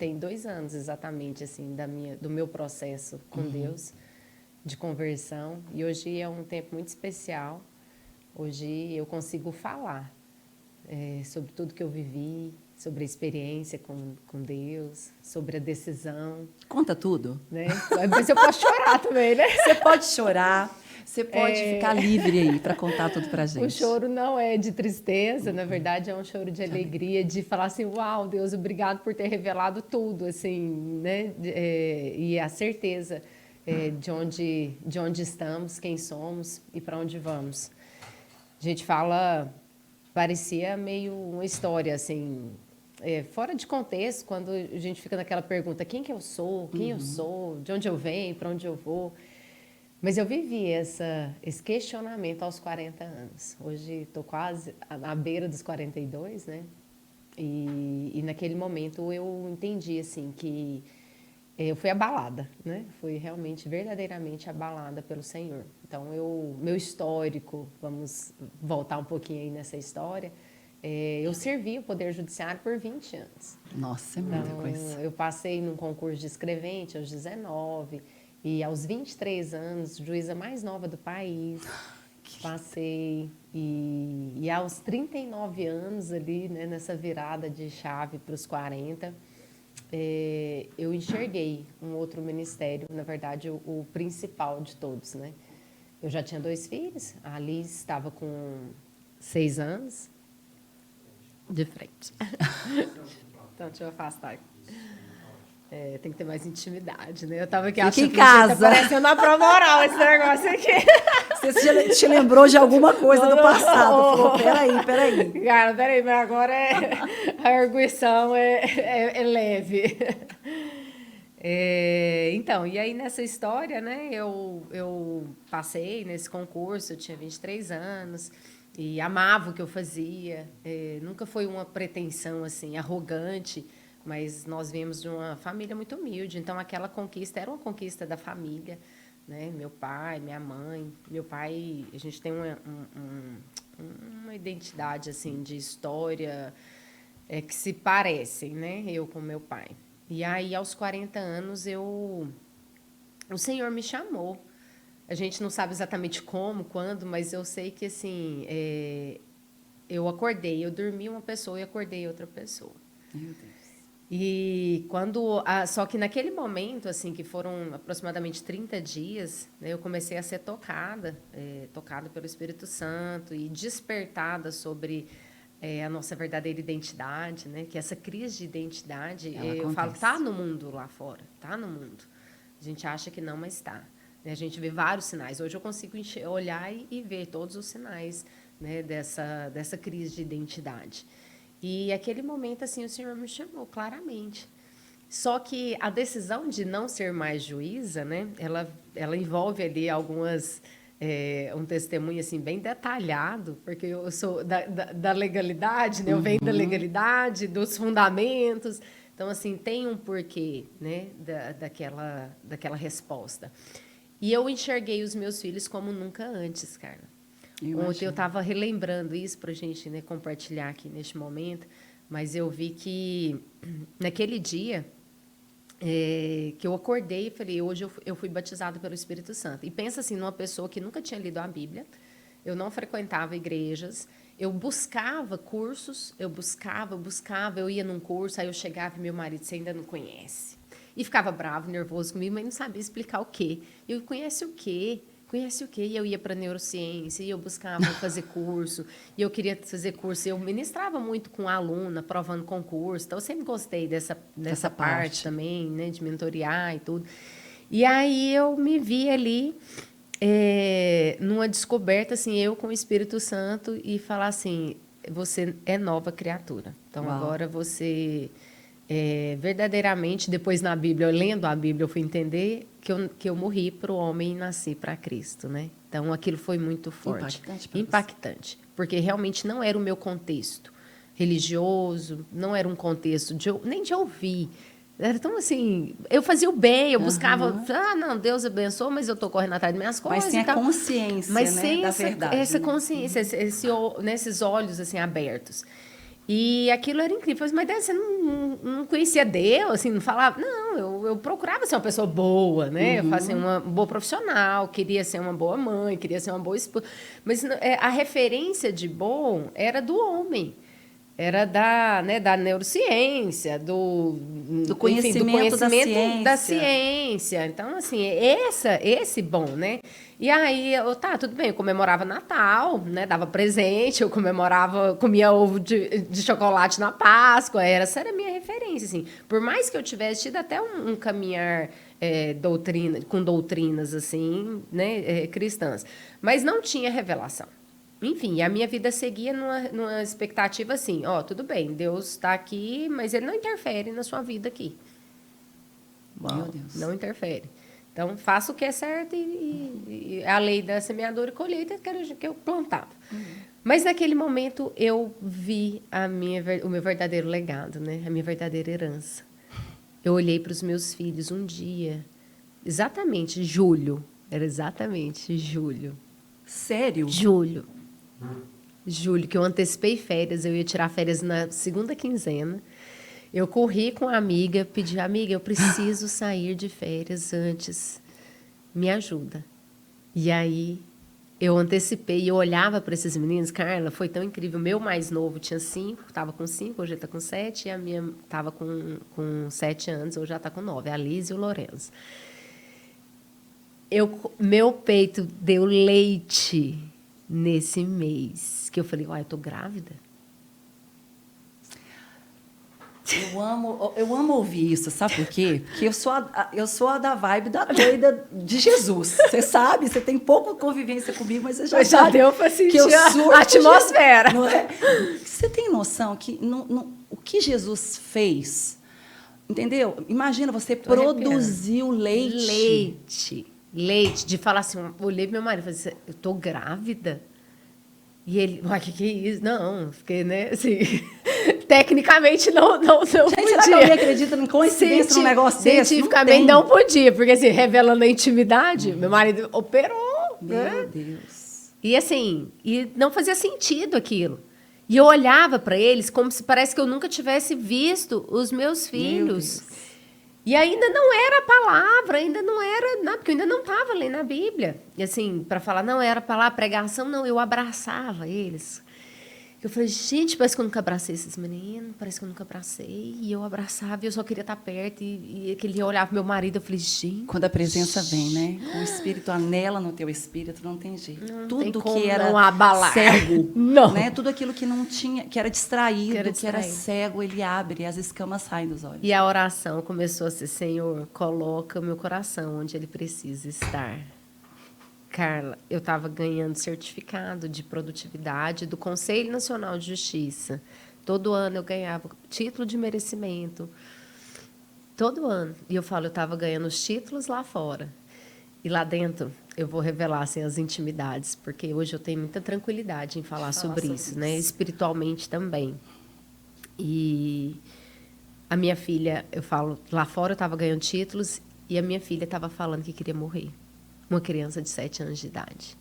tem 2 anos exatamente, assim, do meu processo com Deus, de conversão. E hoje é um tempo muito especial. Hoje eu consigo falar sobre tudo que eu vivi, sobre a experiência com Deus, sobre a decisão. Conta tudo. Né? Mas eu posso chorar também, né? Você pode chorar, você pode ficar livre aí para contar tudo pra gente. O choro não é de tristeza, na verdade é um choro de alegria, de falar assim, uau, Deus, obrigado por ter revelado tudo, assim, né? E a certeza de onde estamos, quem somos e para onde vamos. A gente fala, parecia meio uma história, assim, fora de contexto, quando a gente fica naquela pergunta, quem que eu sou, quem eu sou, de onde eu venho, para onde eu vou. Mas eu vivi esse questionamento aos 40 anos. Hoje estou quase à beira dos 42, né? E naquele momento eu entendi, assim, que eu fui abalada, né? Fui realmente, verdadeiramente abalada pelo Senhor. Então, meu histórico, vamos voltar um pouquinho aí nessa história, eu servi o Poder Judiciário por 20 anos. Nossa, é muita coisa. Eu passei num concurso de escrevente aos 19 e aos 23 anos, juíza mais nova do país, passei. E aos 39 anos ali, né, nessa virada de chave para os 40, eu enxerguei um outro ministério, na verdade, o principal de todos, né? Eu já tinha 2 filhos, a Alice estava com 6 anos, de frente. Então, deixa eu afastar aqui. Tem que ter mais intimidade, né? Eu estava aqui achando que tá parecendo uma prova oral esse negócio aqui. Você te lembrou de alguma coisa do passado. Falou, peraí. Cara, peraí, mas agora a arguição é leve. Então, e aí nessa história, né? Eu passei nesse concurso, eu tinha 23 anos e amava o que eu fazia. Nunca foi uma pretensão, assim, arrogante, mas nós viemos de uma família muito humilde, então aquela conquista era uma conquista da família, né? Meu pai, minha mãe. Meu pai, a gente tem uma identidade, assim, de história que se parecem, né? Eu com meu pai. E aí, aos 40 anos, o Senhor me chamou. A gente não sabe exatamente como, quando, mas eu sei que, assim, eu acordei, eu dormi uma pessoa e acordei outra pessoa. Meu Deus. E só que naquele momento, assim, que foram aproximadamente 30 dias, né, eu comecei a ser tocada pelo Espírito Santo e despertada sobre a nossa verdadeira identidade, né? Que essa crise de identidade, eu falo, está no mundo lá fora, está no mundo. A gente acha que não, mas está. A gente vê vários sinais. Hoje eu consigo olhar e ver todos os sinais, né, dessa crise de identidade. E aquele momento, assim, o Senhor me chamou claramente. Só que a decisão de não ser mais juíza, né, ela envolve ali um testemunho, assim, bem detalhado, porque eu sou da legalidade, né, eu venho da legalidade, dos fundamentos. Então, assim, tem um porquê, né, daquela resposta. E eu enxerguei os meus filhos como nunca antes, Carla. Ontem eu estava relembrando isso para a gente, né, compartilhar aqui neste momento, mas eu vi que naquele dia que eu acordei e falei, hoje eu fui batizada pelo Espírito Santo. E pensa assim, numa pessoa que nunca tinha lido a Bíblia, eu não frequentava igrejas, eu buscava cursos, eu ia num curso, aí eu chegava e meu marido, você ainda não conhece. E ficava bravo, nervoso comigo, mas não sabia explicar o quê. Eu, conhece o quê? E eu ia para neurociência, e eu buscava fazer curso, e eu queria fazer curso. Eu ministrava muito com aluna, provando concurso, então eu sempre gostei dessa parte também, né, de mentorear e tudo. E aí eu me vi ali, numa descoberta, assim, eu com o Espírito Santo, e falar assim, você é nova criatura. Então, agora você... verdadeiramente, depois na Bíblia, lendo a Bíblia, eu fui entender que eu morri para o homem e nasci para Cristo, né? Então, aquilo foi muito forte. Impactante. Porque realmente não era o meu contexto religioso, não era um contexto nem de ouvir. Era tão assim, eu fazia o bem, eu buscava, não, Deus abençoe, mas eu estou correndo atrás das minhas coisas. Mas sem a consciência, mas né, sem da verdade. Essa consciência, nesses olhos assim abertos. E aquilo era incrível. Mas daí você não conhecia Deus, assim, não falava. Não, eu procurava ser uma pessoa boa, né? Eu fazia uma boa profissional, queria ser uma boa mãe, queria ser uma boa esposa. Mas a referência de bom era do homem. Era da neurociência, Do conhecimento da ciência. Então, assim, esse bom, né? E aí, tudo bem, eu comemorava Natal, né? Dava presente, eu comia ovo de chocolate na Páscoa, essa era a minha referência, assim. Por mais que eu tivesse tido até um caminhar com doutrinas, assim, né, cristãs, mas não tinha revelação. Enfim, a minha vida seguia numa expectativa assim, tudo bem, Deus está aqui, mas ele não interfere na sua vida aqui. Meu Deus. Não interfere. Então, faça o que é certo e a lei da semeadura e colheita que eu plantava. Mas, naquele momento, eu vi o meu verdadeiro legado, né? A minha verdadeira herança. Eu olhei para os meus filhos um dia, exatamente, julho. Era exatamente julho. Sério? Julho, que eu antecipei férias, eu ia tirar férias na segunda quinzena. Eu corri com a amiga, pedi, amiga, eu preciso sair de férias antes, me ajuda. E aí, eu antecipei, eu olhava para esses meninos, Carla, foi tão incrível. O meu mais novo tinha 5, estava com 5, hoje ele está com 7, e a minha estava com 7 anos, hoje já está com 9, a Liz e o Lourenço. Meu peito deu leite nesse mês, que eu falei, eu tô grávida. Eu amo ouvir isso, sabe por quê? Porque eu sou a da vibe da doida de Jesus. Você sabe, você tem pouca convivência comigo, mas você já sabe deu para sentir que eu surto a atmosfera. Não é? Você tem noção que o que Jesus fez, entendeu? Imagina, você produziu leite. Leite, de falar assim, eu olhei pro meu marido e falei, eu tô grávida? E ele, que é isso? Não, fiquei, né, assim, tecnicamente não podia. Será que alguém acredita em coincidência num negócio desse? Cientificamente não podia, porque assim, revelando a intimidade, meu marido operou. Meu Deus. E assim, não fazia sentido aquilo. E eu olhava para eles como se parece que eu nunca tivesse visto os meus filhos. E ainda não era a palavra, ainda não era nada, porque eu ainda não estava lendo a Bíblia. E assim, para falar, não era para lá pregação, não, eu abraçava eles. Eu falei, gente, parece que eu nunca abracei esses meninos, parece que eu nunca abracei. E eu abraçava e eu só queria estar perto. E aquele dia eu olhava pro meu marido, eu falei, gente... Quando a presença vem, né? O Espírito anela no teu espírito, não tem jeito. Não tudo tem como que era não abalar. cego, não. Né? Tudo aquilo que não tinha, que era distraído, que era cego, ele abre e as escamas saem dos olhos. E a oração começou a ser, Senhor, coloca o meu coração onde ele precisa estar. Carla, eu estava ganhando certificado de produtividade do Conselho Nacional de Justiça. Todo ano eu ganhava título de merecimento. Todo ano. E eu falo, eu estava ganhando os títulos lá fora. E lá dentro eu vou revelar assim, as intimidades, porque hoje eu tenho muita tranquilidade em falar sobre isso, né? Espiritualmente também. E a minha filha, eu falo, lá fora eu estava ganhando títulos e a minha filha estava falando que queria morrer. Uma criança de 7 anos de idade.